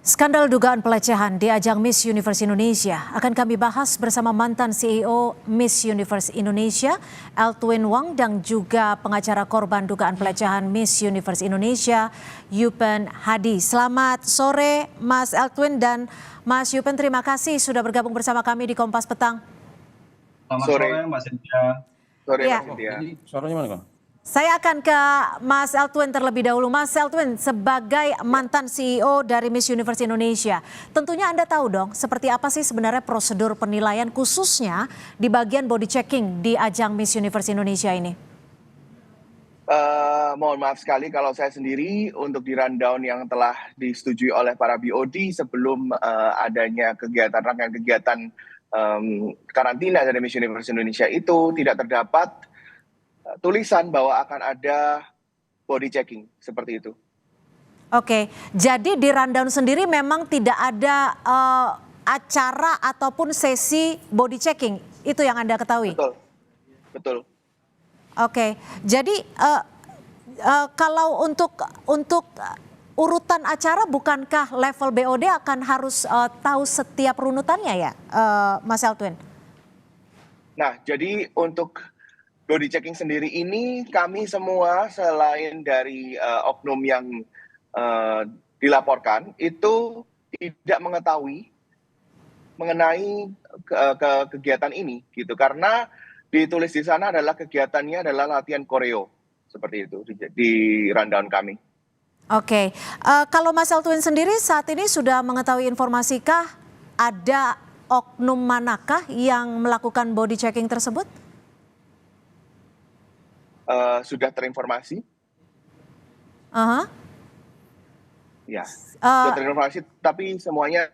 Skandal dugaan pelecehan di ajang Miss Universe Indonesia akan kami bahas bersama mantan CEO Miss Universe Indonesia, Eltwin Wang, dan juga pengacara korban dugaan pelecehan Miss Universe Indonesia, Yupen Hadi. Selamat sore Mas Eltwin dan Mas Yupen, terima kasih sudah bergabung bersama kami di Kompas Petang. Selamat sore Mbak Cynthia. Sore Ya. Mbak Cynthia. Suaranya mana kan? Saya akan ke Mas Eltwin terlebih dahulu. Mas Eltwin, sebagai mantan CEO dari Miss Universe Indonesia, tentunya Anda tahu dong seperti apa sih sebenarnya prosedur penilaian khususnya di bagian body checking di ajang Miss Universe Indonesia ini? Mohon maaf sekali kalau saya sendiri untuk di rundown yang telah disetujui oleh para BOD sebelum adanya kegiatan rangkaian kegiatan karantina dari Miss Universe Indonesia itu tidak terdapat tulisan bahwa akan ada body checking seperti itu. Oke, jadi di rundown sendiri memang tidak ada acara ataupun sesi body checking, itu yang Anda ketahui? Betul, betul. Oke, jadi kalau untuk urutan acara, bukankah level BOD akan harus tahu setiap runutannya ya, Mas Eltwin? Nah, jadi untuk body checking sendiri ini kami semua selain dari oknum yang dilaporkan itu tidak mengetahui mengenai kegiatan ini gitu, karena ditulis di sana adalah kegiatannya adalah latihan koreo seperti itu di rundown kami. Oke, kalau Mas Eltwin sendiri saat ini sudah mengetahui informasikah ada oknum manakah yang melakukan body checking tersebut? Sudah terinformasi? Ya, sudah terinformasi, tapi semuanya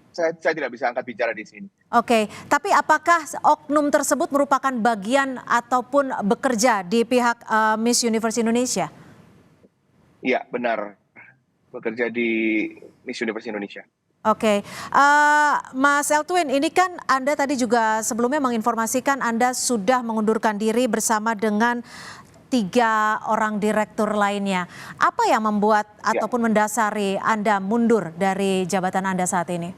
saya tidak bisa angkat bicara di sini. Oke, tapi apakah oknum tersebut merupakan bagian ataupun bekerja di pihak Miss Universe Indonesia? Iya, benar. Bekerja di Miss Universe Indonesia. Oke, Mas Eltwin, ini kan Anda tadi juga sebelumnya menginformasikan Anda sudah mengundurkan diri bersama dengan 3 orang direktur lainnya. Apa yang membuat ataupun mendasari Anda mundur dari jabatan Anda saat ini?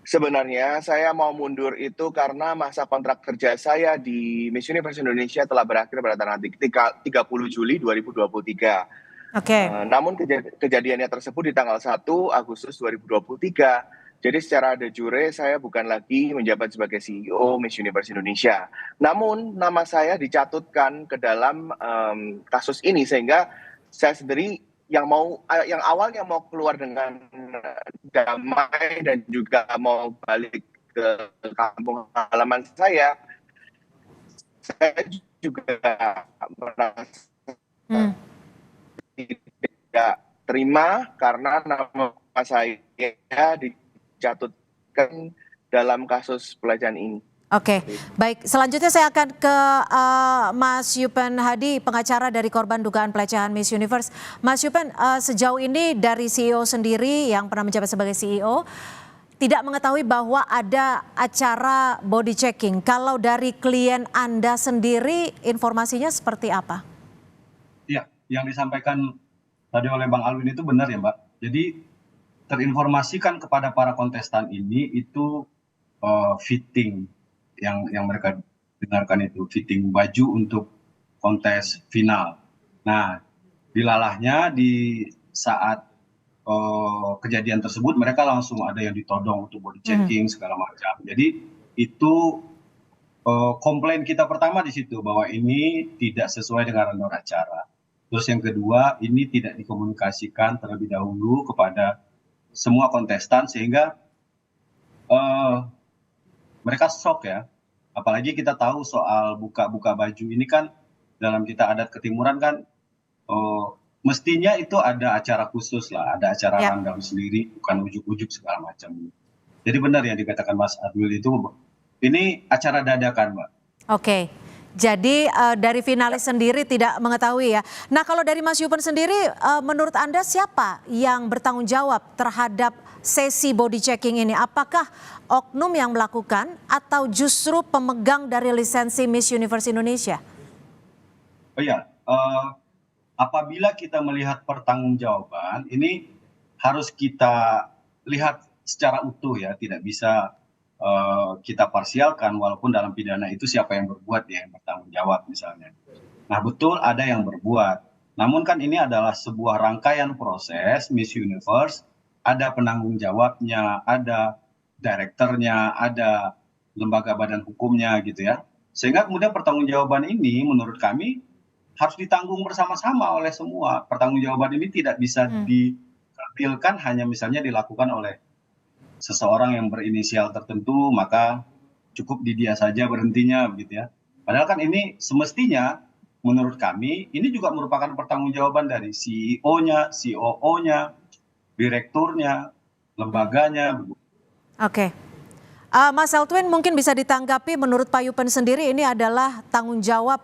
Sebenarnya saya mau mundur itu karena masa kontrak kerja saya di Miss Universe Indonesia telah berakhir pada tanggal 30 Juli 2023. Oke. Namun kejadiannya tersebut di tanggal 1 Agustus 2023. Jadi secara de jure saya bukan lagi menjabat sebagai CEO Miss Universe Indonesia. Namun nama saya dicatutkan ke dalam kasus ini sehingga saya sendiri yang awalnya mau keluar dengan damai dan juga mau balik ke kampung halaman saya juga merasa tidak terima karena nama saya dicatutkan dalam kasus pelecehan ini. Oke, baik. Selanjutnya saya akan ke Mas Yupen Hadi, pengacara dari korban dugaan pelecehan Miss Universe. Mas Yupen, sejauh ini dari CEO sendiri yang pernah menjabat sebagai CEO, tidak mengetahui bahwa ada acara body checking. Kalau dari klien Anda sendiri, informasinya seperti apa? Iya, yang disampaikan tadi oleh Bang Alwin itu benar ya Mbak. Jadi terinformasikan kepada para kontestan ini itu fitting yang mereka dengarkan itu, fitting baju untuk kontes final. Nah, dilalahnya di saat kejadian tersebut mereka langsung ada yang ditodong untuk body checking segala macam. Jadi itu komplain kita pertama di situ bahwa ini tidak sesuai dengan rundown acara. Terus yang kedua, ini tidak dikomunikasikan terlebih dahulu kepada semua kontestan sehingga mereka shock ya. Apalagi kita tahu soal buka-buka baju ini kan dalam kita adat ketimuran kan mestinya itu ada acara khusus lah, ada acara rundown sendiri, bukan ujuk-ujuk segala macam. Jadi benar yang dikatakan Mas Adwil itu, ini acara dadakan Mbak. Oke. Jadi dari finalis sendiri tidak mengetahui ya. Nah, kalau dari Mas Yupen sendiri, menurut Anda siapa yang bertanggung jawab terhadap sesi body checking ini? Apakah oknum yang melakukan atau justru pemegang dari lisensi Miss Universe Indonesia? Oh iya, apabila kita melihat pertanggungjawaban, ini harus kita lihat secara utuh ya, tidak bisa kita parsialkan, walaupun dalam pidana itu siapa yang berbuat ya yang bertanggung jawab misalnya. Nah betul ada yang berbuat, namun kan ini adalah sebuah rangkaian proses Miss Universe, ada penanggung jawabnya, ada direkturnya, ada lembaga badan hukumnya gitu ya. Sehingga kemudian pertanggungjawaban ini menurut kami harus ditanggung bersama-sama oleh semua. Pertanggungjawaban ini tidak bisa ditampilkan hanya misalnya dilakukan oleh seseorang yang berinisial tertentu, maka cukup di dia saja berhentinya begitu ya. Padahal kan ini semestinya menurut kami ini juga merupakan pertanggungjawaban dari CEO-nya, COO-nya, direkturnya, lembaganya. Oke. Mas Eltwin mungkin bisa ditanggapi menurut Pak Yupen sendiri ini adalah tanggung jawab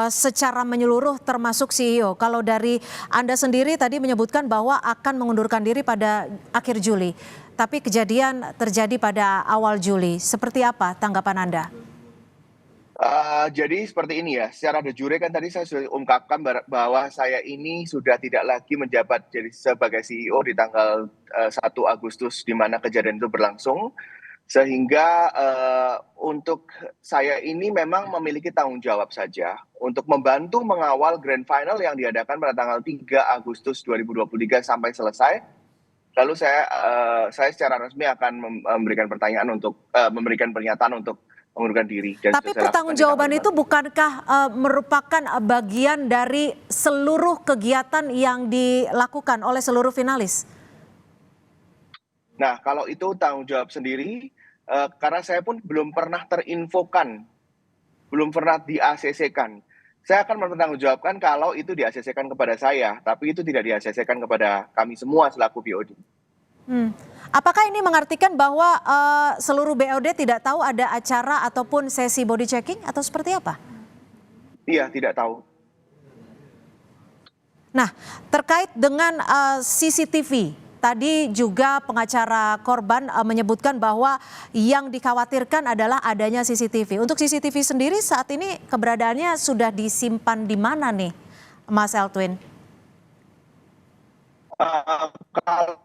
secara menyeluruh termasuk CEO. Kalau dari Anda sendiri tadi menyebutkan bahwa akan mengundurkan diri pada akhir Juli. Tapi kejadian terjadi pada awal Juli. Seperti apa tanggapan Anda? Jadi seperti ini ya, secara de jure kan tadi saya sudah ungkapkan bahwa saya ini sudah tidak lagi menjabat jadi sebagai CEO di tanggal 1 Agustus di mana kejadian itu berlangsung. Sehingga untuk saya ini memang memiliki tanggung jawab saja untuk membantu mengawal grand final yang diadakan pada tanggal 3 Agustus 2023 sampai selesai. Lalu saya secara resmi akan memberikan pernyataan untuk mengundurkan diri. Dan tapi pertanggungjawaban itu bukankah merupakan bagian dari seluruh kegiatan yang dilakukan oleh seluruh finalis? Nah, kalau itu tanggung jawab sendiri, karena saya pun belum pernah terinfokan, belum pernah di-ACC-kan. Saya akan mempertanggungjawabkan kalau itu di-ACC-kan kepada saya, tapi itu tidak di-ACC-kan kepada kami semua selaku BOD. Apakah ini mengartikan bahwa seluruh BOD tidak tahu ada acara ataupun sesi body checking atau seperti apa? Iya, tidak tahu. Nah, terkait dengan CCTV, tadi juga pengacara korban menyebutkan bahwa yang dikhawatirkan adalah adanya CCTV. Untuk CCTV sendiri saat ini keberadaannya sudah disimpan di mana nih, Mas Eltwin? Kalau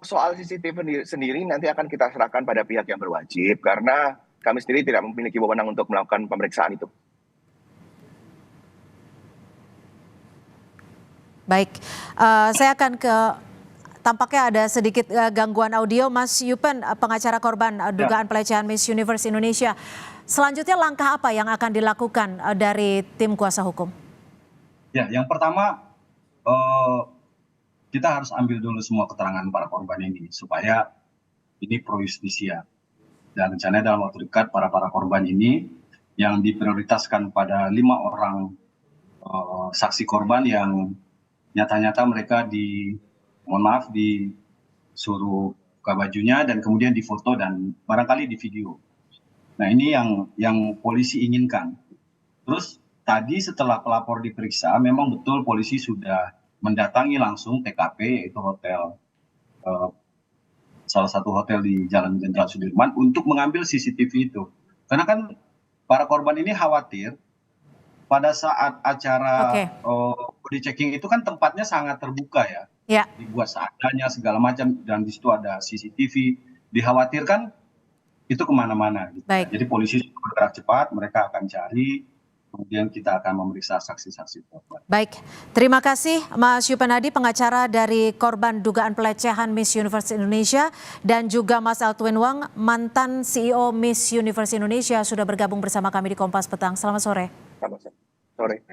soal CCTV sendiri nanti akan kita serahkan pada pihak yang berwajib karena kami sendiri tidak memiliki wewenang untuk melakukan pemeriksaan itu. Baik, saya akan tampaknya ada sedikit gangguan audio. Mas Yupen, pengacara korban dugaan pelecehan Miss Universe Indonesia. Selanjutnya langkah apa yang akan dilakukan dari tim kuasa hukum? Ya, yang pertama kita harus ambil dulu semua keterangan para korban ini supaya ini pro justisia. Dan rencananya dalam waktu dekat para korban ini yang diprioritaskan pada 5 orang saksi korban yang nyata-nyata mereka disuruh buka bajunya dan kemudian difoto dan barangkali di video. Nah ini yang polisi inginkan. Terus tadi setelah pelapor diperiksa memang betul polisi sudah mendatangi langsung TKP yaitu hotel salah satu hotel di Jalan Jenderal Sudirman untuk mengambil CCTV itu. Karena kan para korban ini khawatir pada saat acara body checking itu kan tempatnya sangat terbuka ya. Ya. Dibuat seadanya segala macam dan di situ ada CCTV. Dikhawatirkan itu kemana-mana. Gitu. Jadi polisi bergerak cepat, mereka akan cari. Kemudian kita akan memeriksa saksi-saksi korban. Baik, terima kasih Mas Yupen Hadi, pengacara dari korban dugaan pelecehan Miss Universe Indonesia, dan juga Mas Eltwin Wang, mantan CEO Miss Universe Indonesia, sudah bergabung bersama kami di Kompas Petang. Selamat sore. Selamat sore.